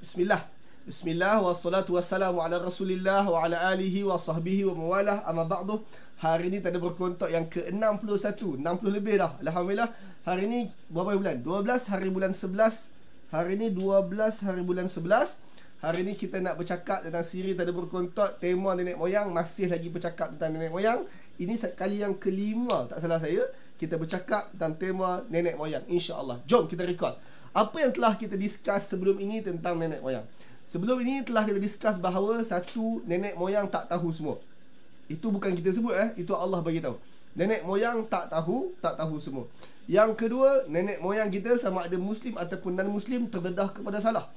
Bismillah. Bismillah wassalatu wassalamu ala Rasulillah wa ala alihi wa sahbihi wa mawalah. Amma ba'du. Hari ni tanda berkontak yang ke-61, 60 lebih dah. Alhamdulillah. Hari ni berapa bulan? 12 hari bulan 11. Hari ni 12 hari bulan 11. Hari ni kita nak bercakap tentang siri tanda berkontak, tema nenek moyang. Masih lagi bercakap tentang nenek moyang. Ini kali yang kelima, tak salah saya, kita bercakap tentang tema nenek moyang, insya-Allah. Jom kita rekod apa yang telah kita discuss sebelum ini tentang nenek moyang. Sebelum ini telah kita discuss bahawa satu, nenek moyang tak tahu semua. Itu bukan kita sebut, itu Allah bagi tahu. Nenek moyang tak tahu semua. Yang kedua, nenek moyang kita sama ada muslim ataupun non muslim terdedah kepada salah.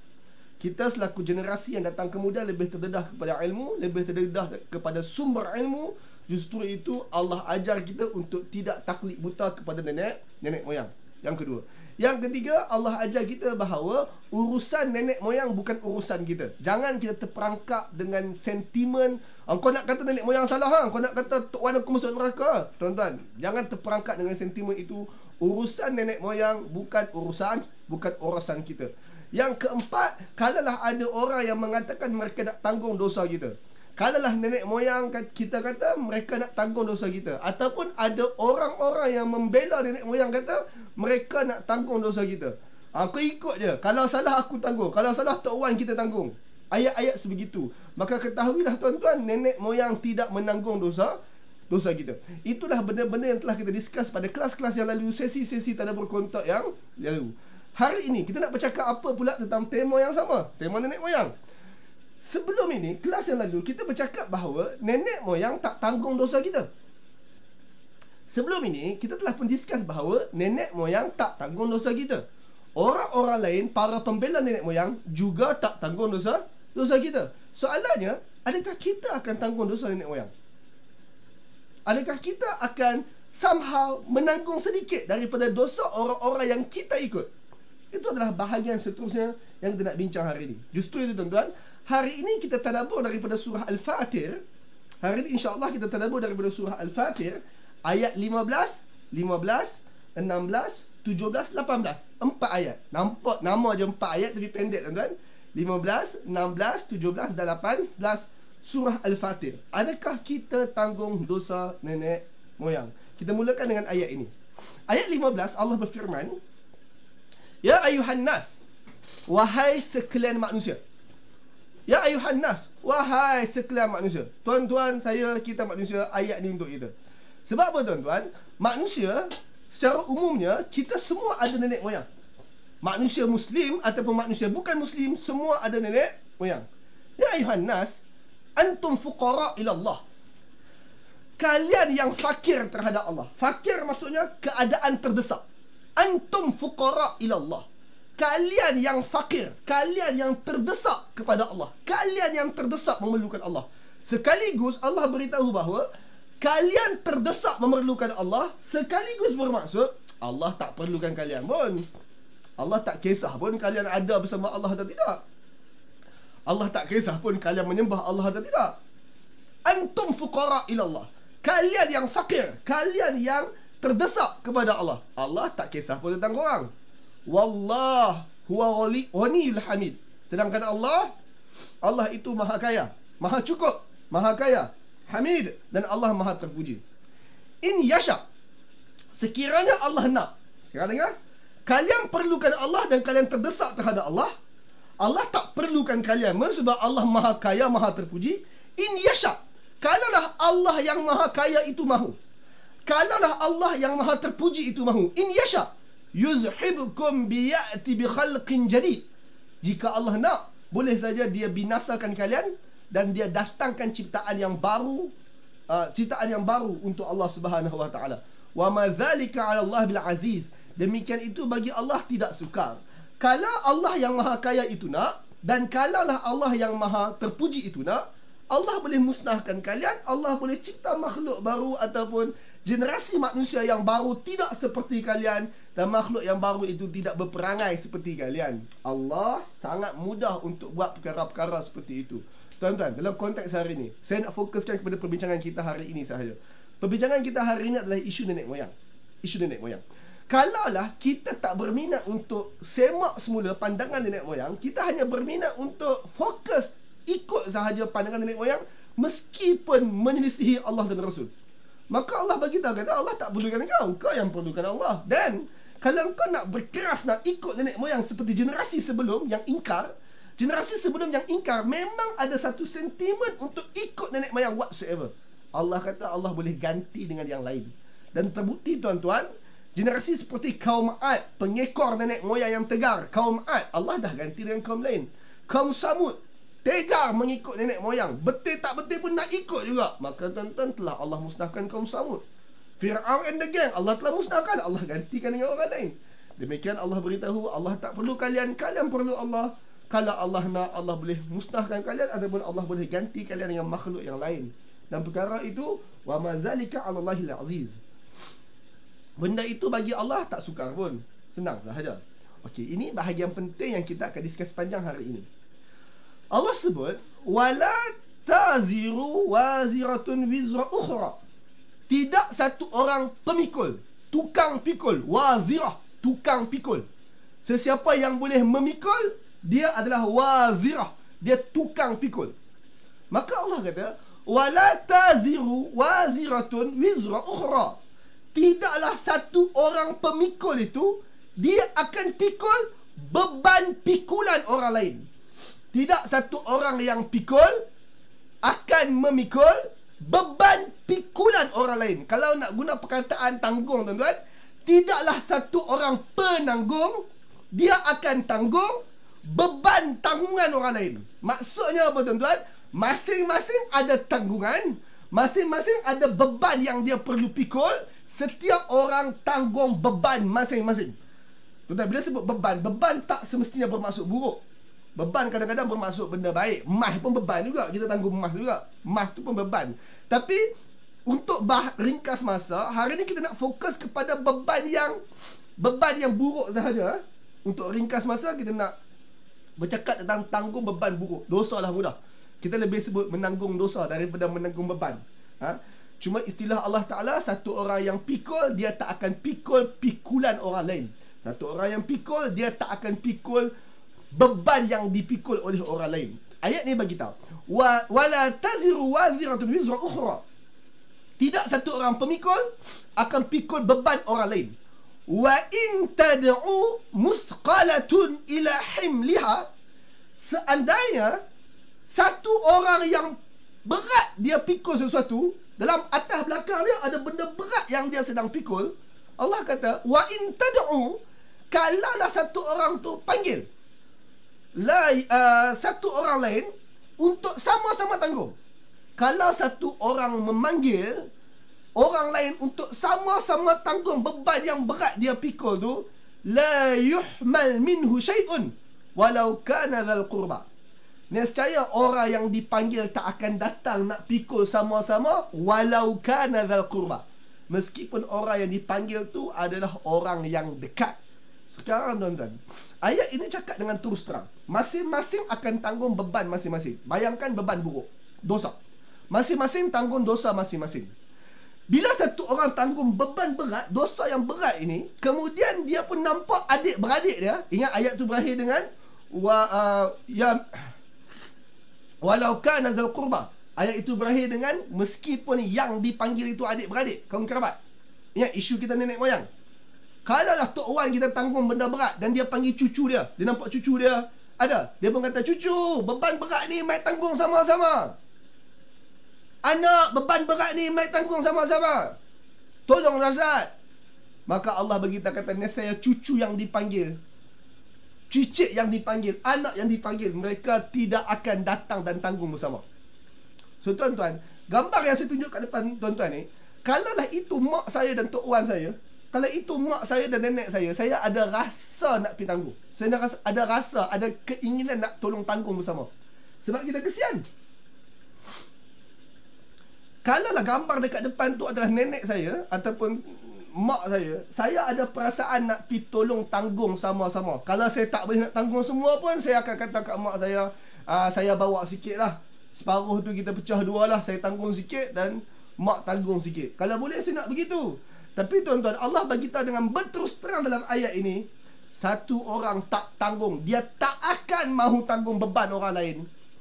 Kita selaku generasi yang datang kemudian lebih terdedah kepada ilmu, lebih terdedah kepada sumber ilmu. Justru itu Allah ajar kita untuk tidak taklid buta kepada nenek moyang. Yang kedua. Yang ketiga, Allah ajar kita bahawa urusan nenek moyang bukan urusan kita. Jangan kita terperangkap dengan sentimen, kau nak kata nenek moyang salah, kau nak kata tok wan aku masuk neraka. Tuan-tuan, jangan terperangkap dengan sentimen itu. Urusan nenek moyang bukan urusan kita. Yang keempat, kalaulah ada orang yang mengatakan mereka nak tanggung dosa kita, kalaulah nenek moyang kita kata mereka nak tanggung dosa kita, ataupun ada orang-orang yang membela nenek moyang kata mereka nak tanggung dosa kita, aku ikut je. Kalau salah aku tanggung, kalau salah tok wan kita tanggung. Ayat-ayat sebegitu. Maka ketahuilah tuan-tuan, nenek moyang tidak menanggung dosa kita. Itulah benda-benda yang telah kita discuss pada kelas-kelas yang lalu, sesi-sesi tanda berkontak yang lalu. Hari ini kita nak bercakap apa pula tentang tema yang sama, tema nenek moyang. Sebelum ini, kelas yang lalu, kita bercakap bahawa nenek moyang tak tanggung dosa kita. Sebelum ini, kita telah pun discuss bahawa nenek moyang tak tanggung dosa kita. Orang-orang lain, para pembela nenek moyang juga tak tanggung dosa kita. Soalannya, adakah kita akan tanggung dosa nenek moyang? Adakah kita akan somehow menanggung sedikit daripada dosa orang-orang yang kita ikut? Itu adalah bahagian seterusnya yang kita nak bincang hari ini. Justru itu tuan-tuan, hari ini kita tadabbur daripada surah Al-Fatir. Hari ini insya-Allah kita tadabbur daripada surah Al-Fatir ayat 15, 16, 17, 18. 4 ayat. Nampak nama je 4 ayat tapi pendek tuan-tuan. 15, 16, 17 dan 18 surah Al-Fatir. Adakah kita tanggung dosa nenek moyang? Kita mulakan dengan ayat ini. Ayat 15 Allah berfirman, Ya ayuhan nas, wahai sekalian manusia. Ya ayuhan nas, wahai sekalian manusia. Tuan-tuan, kita manusia, ayat ni untuk kita. Sebab apa tuan-tuan? Manusia secara umumnya, kita semua ada nenek moyang. Manusia muslim ataupun manusia bukan muslim, semua ada nenek moyang. Ya ayuhan nas, antum fuqara ila Allah. Kalian yang fakir terhadap Allah. Fakir maksudnya keadaan terdesak. Antum fuqara ila Allah. Kalian yang fakir, kalian yang terdesak kepada Allah, kalian yang terdesak memerlukan Allah. Sekaligus Allah beritahu bahawa kalian terdesak memerlukan Allah, sekaligus bermaksud Allah tak perlukan kalian pun. Allah tak kisah pun kalian ada bersama Allah atau tidak. Allah tak kisah pun kalian menyembah Allah atau tidak. Antum fuqara ila Allah. Kalian yang fakir, kalian yang terdesak kepada Allah, Allah tak kisah pun tentang korang. Wallah huwa ghaniyul hamid. Sedangkan Allah itu maha kaya, maha cukup, maha kaya, hamid, dan Allah maha terpuji. In yasha, sekiranya Allah nak. Sekarang dengar, kalian perlukan Allah dan kalian terdesak terhadap Allah, Allah tak perlukan kalian sebab Allah maha kaya, maha terpuji. In yasha, kalaulah Allah yang maha kaya itu mahu, kalaulah Allah yang maha terpuji itu mahu, in yasha yuzhibukum biya'ti bi khalqin jadid. Jika Allah nak, boleh saja dia binasakan kalian dan dia datangkan ciptaan yang baru, untuk Allah Subhanahu wa taala. Wa ma dzalika 'ala Allah bil aziz. Demikian itu bagi Allah tidak sukar. Kalau Allah yang maha kaya itu nak, dan kalaulah Allah yang maha terpuji itu nak, Allah boleh musnahkan kalian, Allah boleh cipta makhluk baru ataupun generasi manusia yang baru tidak seperti kalian, dan makhluk yang baru itu tidak berperangai seperti kalian. Allah sangat mudah untuk buat perkara-perkara seperti itu. Tuan-tuan, dalam konteks hari ini, saya nak fokuskan kepada perbincangan kita hari ini sahaja. Perbincangan kita hari ini adalah isu nenek moyang. Isu nenek moyang. Kalaulah kita tak berminat untuk semak semula pandangan nenek moyang, kita hanya berminat untuk fokus ikut sahaja pandangan nenek moyang meskipun menyelisihi Allah dan Rasul, maka Allah bagi tahu kata Allah tak perlukan kau yang perlukan Allah. Dan kalau kau nak berkeras nak ikut nenek moyang seperti generasi sebelum yang ingkar, memang ada satu sentimen untuk ikut nenek moyang whatsoever. Allah kata Allah boleh ganti dengan yang lain. Dan terbukti tuan-tuan, generasi seperti kaum Ad, pengekor nenek moyang yang tegar, kaum Ad, Allah dah ganti dengan kaum lain. Kaum Samud, tegar mengikut nenek moyang, betul tak betul pun nak ikut juga, maka tuan-tuan telah Allah musnahkan kaum Samud. Fir'aun and the gang, Allah telah musnahkan, Allah gantikan dengan orang lain. Demikian Allah beritahu, Allah tak perlu kalian, kalian perlu Allah. Kalau Allah nak, Allah boleh musnahkan kalian, ataupun Allah boleh ganti kalian dengan makhluk yang lain. Dan perkara itu, wa ma zalika 'ala Allahil aziz. Benda itu bagi Allah tak sukar pun, senang sahaja. Okey, ini bahagian penting yang kita akan discuss panjang hari ini. Allah sebut wala taziru waziratun wizra ukhra. Tidak satu orang pemikul, tukang pikul, wazirah, tukang pikul. Sesiapa yang boleh memikul, dia adalah wazirah, dia tukang pikul. Maka Allah kata wala taziru waziratun wizra ukhra. Tidaklah satu orang pemikul itu dia akan pikul beban pikulan orang lain. Tidak satu orang yang pikul akan memikul beban pikulan orang lain. Kalau nak guna perkataan tanggung, tuan-tuan, tidaklah satu orang penanggung dia akan tanggung beban tanggungan orang lain. Maksudnya apa, tuan-tuan? Masing-masing ada tanggungan, masing-masing ada beban yang dia perlu pikul. Setiap orang tanggung beban masing-masing. Tuan-tuan, bila sebut beban, beban tak semestinya bermaksud buruk. Beban kadang-kadang bermaksud benda baik. Emas pun beban juga, kita tanggung emas juga. Emas tu pun beban. Tapi untuk ringkas masa, hari ni kita nak fokus kepada beban yang buruk sahaja. Untuk ringkas masa, kita nak bercakap tentang tanggung beban buruk. Dosa lah mudah. Kita lebih sebut menanggung dosa daripada menanggung beban. Cuma istilah Allah Ta'ala, satu orang yang pikul, dia tak akan pikul pikulan orang lain. Satu orang yang pikul, dia tak akan pikul beban yang dipikul oleh orang lain. Ayat ni bagi tahu, wala taziru waziratun wizra ukhra. Tidak satu orang pemikul akan pikul beban orang lain. Wa in tad'u muthqalatun ila himliha. Seandainya satu orang yang berat dia pikul sesuatu, dalam atas belakang dia ada benda berat yang dia sedang pikul, Allah kata wa in tad'u, kalaulah satu orang tu panggil satu orang lain untuk sama-sama tanggung. Kalau satu orang memanggil orang lain untuk sama-sama tanggung beban yang berat dia pikul tu, la yuhmal minhu syai'un walau kana dzal qurba. Nescaya orang yang dipanggil tak akan datang nak pikul sama-sama walau kana dzal qurba, meskipun orang yang dipanggil tu adalah orang yang dekat. Sekarang tuan-tuan, ayat ini cakap dengan terus terang, masing-masing akan tanggung beban masing-masing. Bayangkan beban buruk, dosa. Masing-masing tanggung dosa masing-masing. Bila satu orang tanggung beban berat, dosa yang berat ini, kemudian dia pun nampak adik-beradik dia. Ingat ayat tu berakhir dengan walau kana dzal qurba. Ayat itu berakhir dengan meskipun yang dipanggil itu adik-beradik, kaum kerabat. Ingat isu kita nenek moyang. Kalaulah Tok Wan kita tanggung benda berat dan dia panggil cucu dia, dia nampak cucu dia ada, dia pun kata, cucu, beban berat ni mai tanggung sama-sama. Anak, beban berat ni mai tanggung sama-sama. Tolong Ustaz. Maka Allah bagi kita kata, nescaya cucu yang dipanggil, cicit yang dipanggil, anak yang dipanggil, mereka tidak akan datang dan tanggung bersama. So tuan-tuan, gambar yang saya tunjuk kat depan tuan-tuan ni, kalaulah itu mak saya dan Tok Wan saya, kalau itu mak saya dan nenek saya ada rasa nak pergi tanggung. Saya ada rasa, ada keinginan nak tolong tanggung bersama. Sebab kita kesian. Kalaulah gambar dekat depan tu adalah nenek saya ataupun mak saya ada perasaan nak pergi tolong tanggung sama-sama. Kalau saya tak boleh nak tanggung semua pun, saya akan kata kat mak saya bawa sikit lah. Separuh tu kita pecah dua lah. Saya tanggung sikit dan mak tanggung sikit. Kalau boleh saya nak begitu. Tapi tuan-tuan, Allah bagi tahu dengan berterus terang dalam ayat ini, satu orang tak tanggung, dia tak akan mahu tanggung beban orang lain.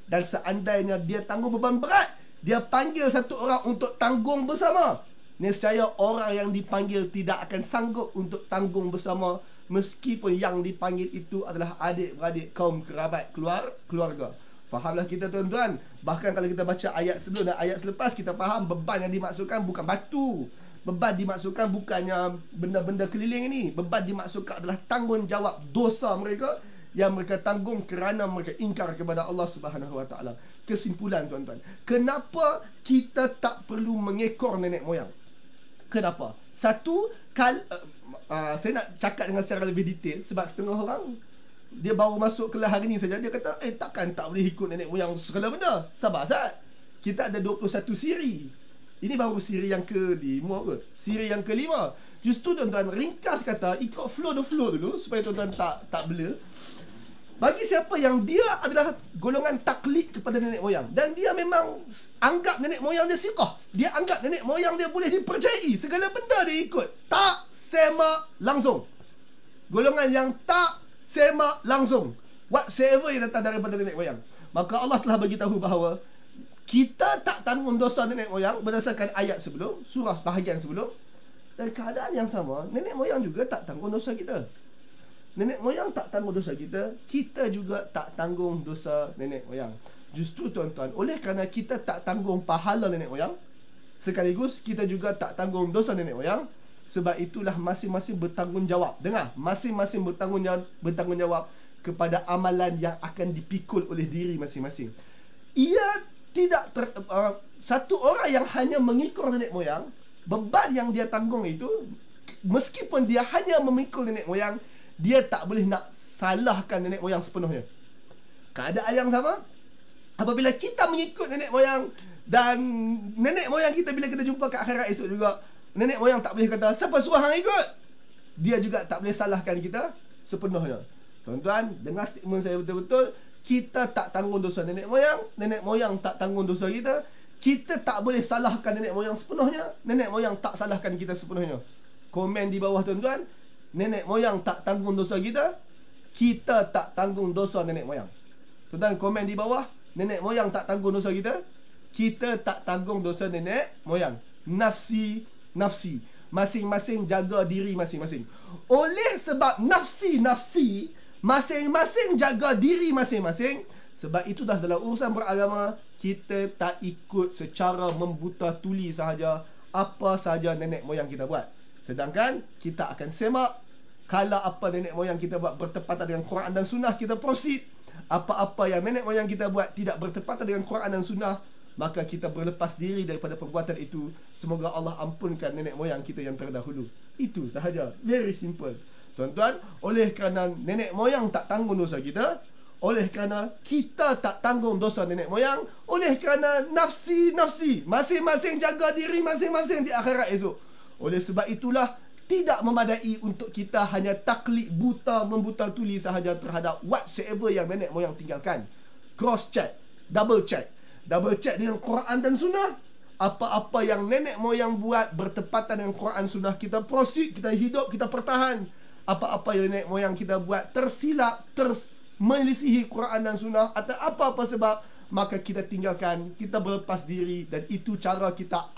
Dan seandainya dia tanggung beban berat, dia panggil satu orang untuk tanggung bersama, nescaya orang yang dipanggil tidak akan sanggup untuk tanggung bersama, meskipun yang dipanggil itu adalah adik-beradik, kaum kerabat, keluarga. Fahamlah kita tuan-tuan. Bahkan kalau kita baca ayat sebelum dan ayat selepas, kita faham beban yang dimaksudkan bukan batu. Beban dimaksudkan bukannya benda-benda keliling ini. Beban dimaksudkan adalah tanggungjawab dosa mereka yang mereka tanggung kerana mereka ingkar kepada Allah Subhanahu Wa Taala. Kesimpulan tuan-tuan, kenapa kita tak perlu mengekor nenek moyang? Kenapa? Satu, saya nak cakap dengan secara lebih detail sebab setengah orang dia baru masuk kelas hari ni saja, dia kata takkan tak boleh ikut nenek moyang segala benda. Sabar Zat, kita ada 21 siri. Ini baru siri yang ke-5 ke? Siri yang ke-5. Justru tuan-tuan, ringkas kata, ikut flow dulu supaya tuan-tuan tak blur. Bagi siapa yang dia adalah golongan taklid kepada nenek moyang, dan dia memang anggap nenek moyang dia siqah, dia anggap nenek moyang dia boleh dipercayai, segala benda dia ikut, tak semak langsung. Golongan yang tak semak langsung whatsoever yang datang daripada nenek moyang, maka Allah telah bagi tahu bahawa kita tak tanggung dosa nenek moyang berdasarkan ayat sebelum, surah bahagian sebelum. Dan keadaan yang sama, nenek moyang juga tak tanggung dosa kita. Nenek moyang tak tanggung dosa kita, kita juga tak tanggung dosa nenek moyang. Justru tuan-tuan, oleh kerana kita tak tanggung pahala nenek moyang, sekaligus kita juga tak tanggung dosa nenek moyang, sebab itulah masing-masing bertanggungjawab. Dengar, masing-masing bertanggungjawab kepada amalan yang akan dipikul oleh diri masing-masing. Ia tidak satu orang yang hanya mengikut nenek moyang, beban yang dia tanggung itu, meskipun dia hanya memikul nenek moyang, dia tak boleh nak salahkan nenek moyang sepenuhnya. Keadaan yang sama apabila kita mengikut nenek moyang, dan nenek moyang kita bila kita jumpa kat akhirat esok juga, nenek moyang tak boleh kata siapa suruh hang ikut. Dia juga tak boleh salahkan kita sepenuhnya. Tuan-tuan, dengar statement saya betul-betul. Kita tak tanggung dosa nenek moyang tak tanggung dosa kita. Kita tak boleh salahkan nenek moyang sepenuhnya, nenek moyang tak salahkan kita sepenuhnya. Komen di bawah tuan-tuan, nenek moyang tak tanggung dosa kita, kita tak tanggung dosa nenek moyang. Tuan-tuan komen di bawah, nenek moyang tak tanggung dosa kita tak tanggung dosa nenek moyang. Nafsi, masing-masing jaga diri masing-masing. Oleh sebab nafsi, masing-masing jaga diri masing-masing, sebab itu dah dalam urusan beragama, kita tak ikut secara membuta tuli sahaja apa sahaja nenek moyang kita buat. Sedangkan kita akan semak, kalau apa nenek moyang kita buat bertepatan dengan Quran dan Sunnah, kita proceed. Apa-apa yang nenek moyang kita buat tidak bertepatan dengan Quran dan Sunnah, maka kita berlepas diri daripada perbuatan itu. Semoga Allah ampunkan nenek moyang kita yang terdahulu. Itu sahaja. Very simple. Tuan-tuan, oleh kerana nenek moyang tak tanggung dosa kita, oleh kerana kita tak tanggung dosa nenek moyang, oleh kerana nafsi, masing-masing jaga diri masing-masing di akhirat esok. Oleh sebab itulah tidak memadai untuk kita hanya taklid buta, membuta tuli sahaja terhadap whatsoever yang nenek moyang tinggalkan. Cross check, double check dengan Quran dan Sunnah. Apa-apa yang nenek moyang buat bertepatan dengan Quran Sunnah, kita proceed, kita hidup, kita pertahan. Apa-apa yang nenek moyang kita buat tersilap, melisihi Quran dan Sunnah atau apa-apa sebab, maka kita tinggalkan, kita berlepas diri. Dan itu cara kita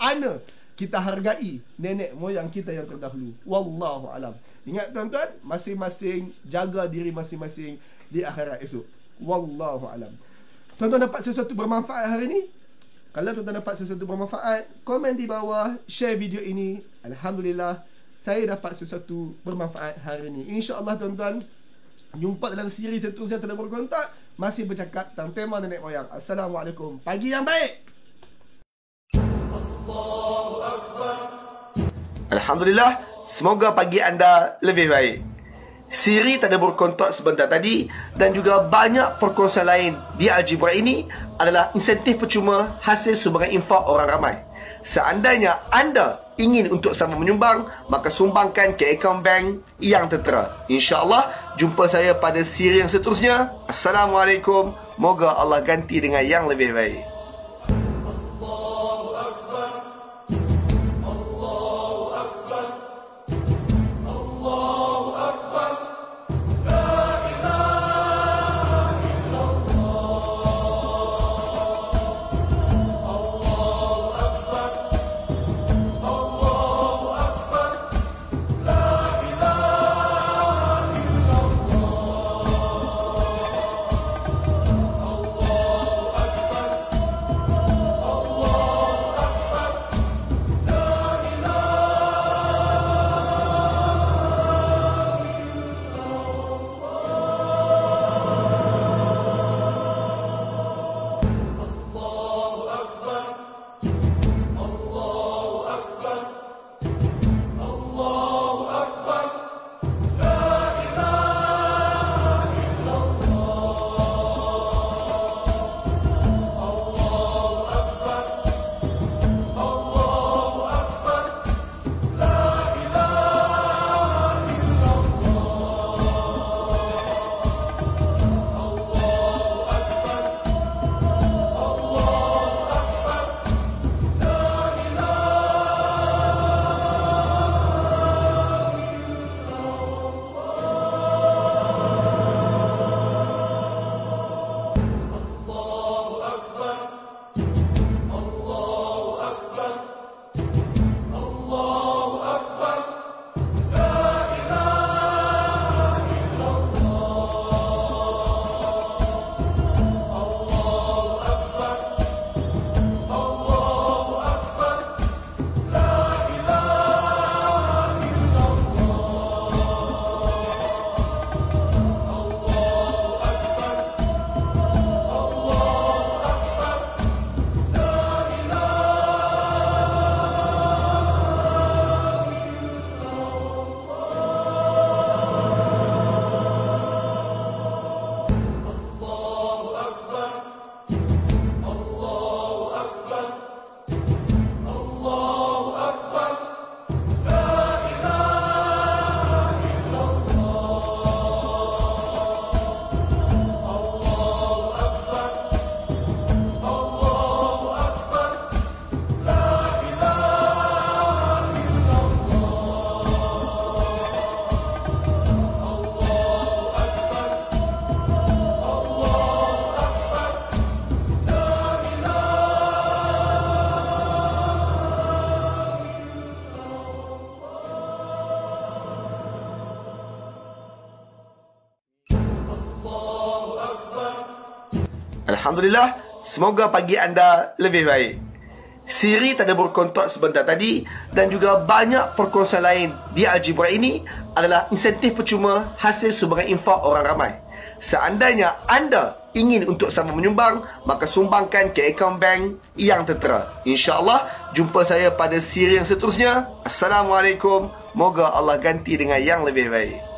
kita hargai nenek moyang kita yang terdahulu. Wallahu alam. Ingat tuan-tuan, masing-masing jaga diri masing-masing di akhirat esok. Wallahu alam. Tuan-tuan dapat sesuatu bermanfaat hari ini? Kalau tuan-tuan dapat sesuatu bermanfaat, komen di bawah, share video ini. Alhamdulillah, saya dapat sesuatu bermanfaat hari ini. InsyaAllah tuan-tuan, jumpa dalam siri seterusnya Tadabbur Kontak, masih bercakap tentang tema nenek moyang. Assalamualaikum. Pagi yang baik. Alhamdulillah, semoga pagi anda lebih baik. Siri Tadabbur Kontak sebentar tadi dan juga banyak perkongsian lain di Al-Jibra ini adalah insentif percuma hasil sumbangan infak orang ramai. Seandainya anda ingin untuk sama menyumbang, maka sumbangkan ke akaun bank yang tertera. InsyaAllah, jumpa saya pada siri yang seterusnya. Assalamualaikum. Moga Allah ganti dengan yang lebih baik. Alhamdulillah, semoga pagi anda lebih baik. Siri tanda berkontot sebentar tadi dan juga banyak perkongsian lain di Algebra ini adalah insentif percuma hasil sumbangan infak orang ramai. Seandainya anda ingin untuk sama menyumbang, maka sumbangkan ke akaun bank yang tertera. InsyaAllah, jumpa saya pada siri yang seterusnya. Assalamualaikum. Moga Allah ganti dengan yang lebih baik.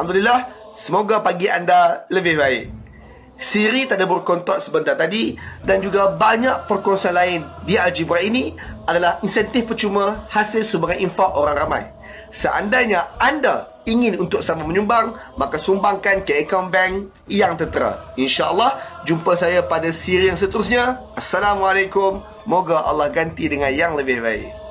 Alhamdulillah, semoga pagi anda lebih baik. Siri tanda berkontot sebentar tadi dan juga banyak perkongsian lain di Algebra ini adalah insentif percuma hasil sumbangan infak orang ramai. Seandainya anda ingin untuk sama menyumbang, maka sumbangkan ke akaun bank yang tertera. InsyaAllah, jumpa saya pada siri yang seterusnya. Assalamualaikum. Moga Allah ganti dengan yang lebih baik.